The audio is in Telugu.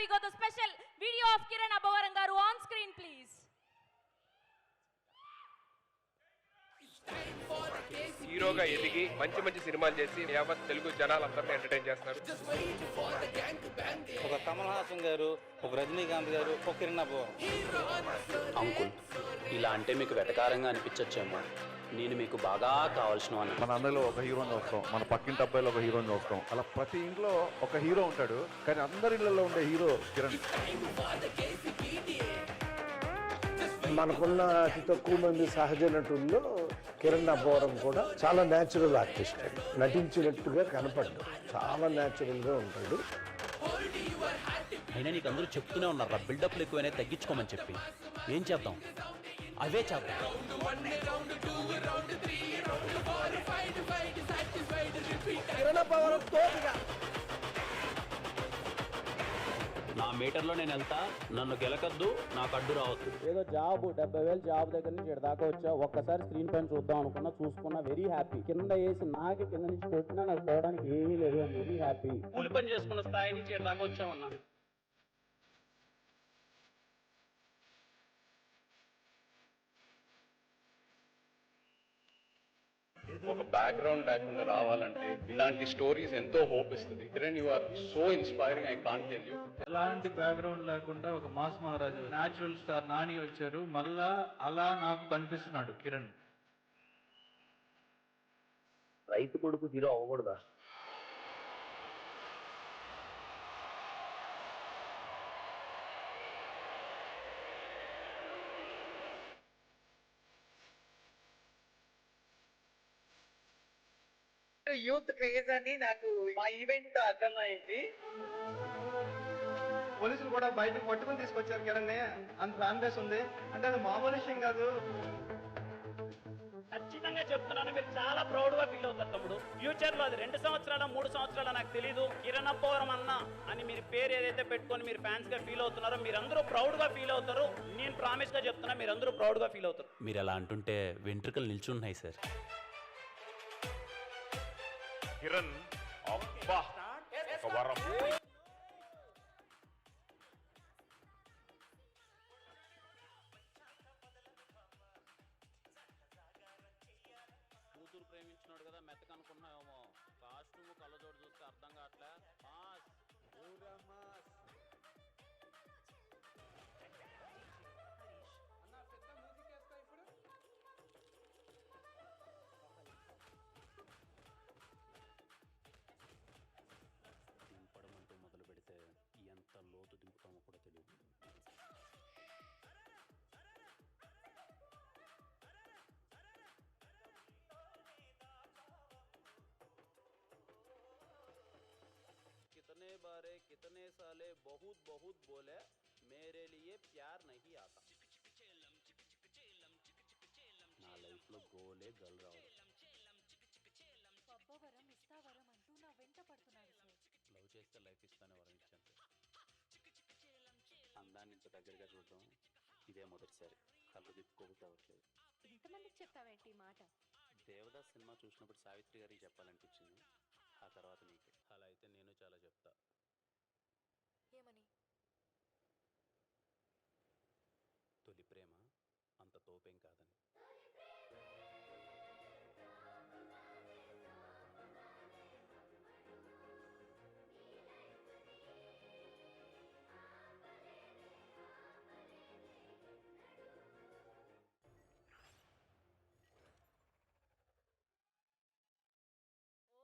we got the special video of Kiran Abavaram garu on screen, please. హీరోగా ఎదిగి మంచి మంచి సినిమాలు చేసి యావత్ తెలుగు జనాలందరినీ ఎంటర్టైన్ చేస్తున్నారు. ఒక కమల్ హాసన్ గారు, ఒక రజనీకాంత్ గారు, ఒక కిరణ్ అబ్బవరం. అంకుల్, ఇలా అంటే మీకు వెటకారంగా అనిపించచ్చేమో, నేను మీకు బాగా కావాల్సిన వాడిని. మన అందరిలో ఒక హీరోని చూస్తాం, మన పక్కింటి అబ్బాయిలో ఒక హీరోని చూస్తాం. అలా ప్రతి ఇంట్లో ఒక హీరో ఉంటాడు, కానీ అందరి ఇళ్లలో ఉండే హీరో కిరణ్. మనకున్న అతి తక్కువ మంది సహజ నటుల్లో కిరణ్ అబ్బవరం కూడా చాలా న్యాచురల్ ఆర్టిస్ట్. నటించినట్టుగా కనపడ్డు, చాలా న్యాచురల్గా ఉంటాడు. అయినా నీకు అందరూ చెప్తూనే ఉన్నారు బిల్డప్లు ఎక్కువైనా తగ్గించుకోమని చెప్పి. ఏం చేద్దాం, అవే చేద్దాం. కిరణ్ అబ్బవరం తోపుగా నా మీటర్లో నేను వెళ్తా, నన్ను గెలకద్దు, నాకు అడ్డు రావద్దు. ఏదో జాబ్ 70,000 జాబ్ దగ్గర నుంచి ఇక్కడ దాకా వచ్చా, ఒక్కసారి స్క్రీన్ పైన చూద్దాం అనుకున్నా, చూసుకున్నా, వెరీ హ్యాపీ. కింద వేసి నాకి కింద నుంచి కొట్టినా నాకు పోవడానికి ఏమీ లేదు, వెరీ హ్యాపీ. కూలి పని చేసుకున్న స్థాయి నుంచి ఇక్కడ దాకా వచ్చామన్నా. ఒక బ్యాక్గ్రౌండ్ లేకుండా రావాలంటే ఇలాంటి స్టోరీస్ ఎంతో హోప్ ఇస్తుంది. Kiran, you are so inspiring, I can't tell you. ఎలాంటి బ్యాక్గ్రౌండ్ లేకుండా ఒక మాస్ మహారాజు న్యాచురల్ స్టార్ నాని వచ్చారు, మళ్ళా అలా నాకు కనిపిస్తున్నాడు కిరణ్. రైతు కొడుకు హీరో అవ్వకూడదా? యూత్ క్రేజ్ అని నాకు మా ఈవెంట్ అర్థమైంది. పోలీసులు కూడా బయట పట్టుకుని తీసుకొచ్చారు కిరణ్, అంత ఫ్యాన్ బేస్ ఉంది అంటే అది మామూలు విషయం కాదు. ఖచ్చితంగా చెప్తున్నాను, మీరు చాలా ప్రౌడ్ గా ఫీల్ అవుతారు తమ్ముడు. ఫ్యూచర్ లో అది 2 సంవత్సరాల 3 సంవత్సరాల నాకు తెలీదు, కిరణ్ అబ్బవరం అన్న అని మీరు పేరు ఏదైతే పెట్టుకొని మీరు ఫ్యాన్స్ గా ఫీల్ అవుతున్నారో, మీరందరూ ప్రౌడ్ గా ఫీల్ అవుతారు. నేను ప్రామిస్ గా చెప్తున్నా, మీరందరూ ప్రౌడ్ గా ఫీల్ అవుతారు. మీరు అలా అంటుంటే వెంట్రుకలు నిల్చున్నాయి సార్. కిరణ్ అబ్బా ఒక వరం. కూతురు ప్రేమించినాడు కదా మెత్తక అనుకున్నావేమో, కాస్ట్యూమ్ కళ్ళజోడు చూస్తే అర్థం కావట్లే. దింపడమంటూ మొదలు పెడితే ఎంత లోతు దింపుతామో కూడా తెలియదు. कितने बारे कितने साले बहुत बहुत बोले, मेरे लिए प्यार नहीं आता. నా లైఫ్ లో గోలే గల్ రావడం. అబ్బవరం ఇస్తావరం అంటూ నా వెంట పడుతున్నాడు సార్. లవ్ చేస్తే లైఫ్ ఇస్తానే వరం ఇచ్చాను. అందాన్ని ఇంత దగ్గరగా చూడడం ఇదే మొదటిసారి. కళ్ళు తిప్పుకోకపోతే అవ్వట్లేదు. ఇంతమందికి చెప్తావేంటి ఈ మాట? దేవదాస్ సినిమా చూసినప్పుడు సావిత్రి గారికి చెప్పాలనిపించింది, ఆ తర్వాత నీకే. అలా అయితే నేను చాలా చెప్తా. ఏమని? తొలి ప్రేమ అంత తోపేం కాదని.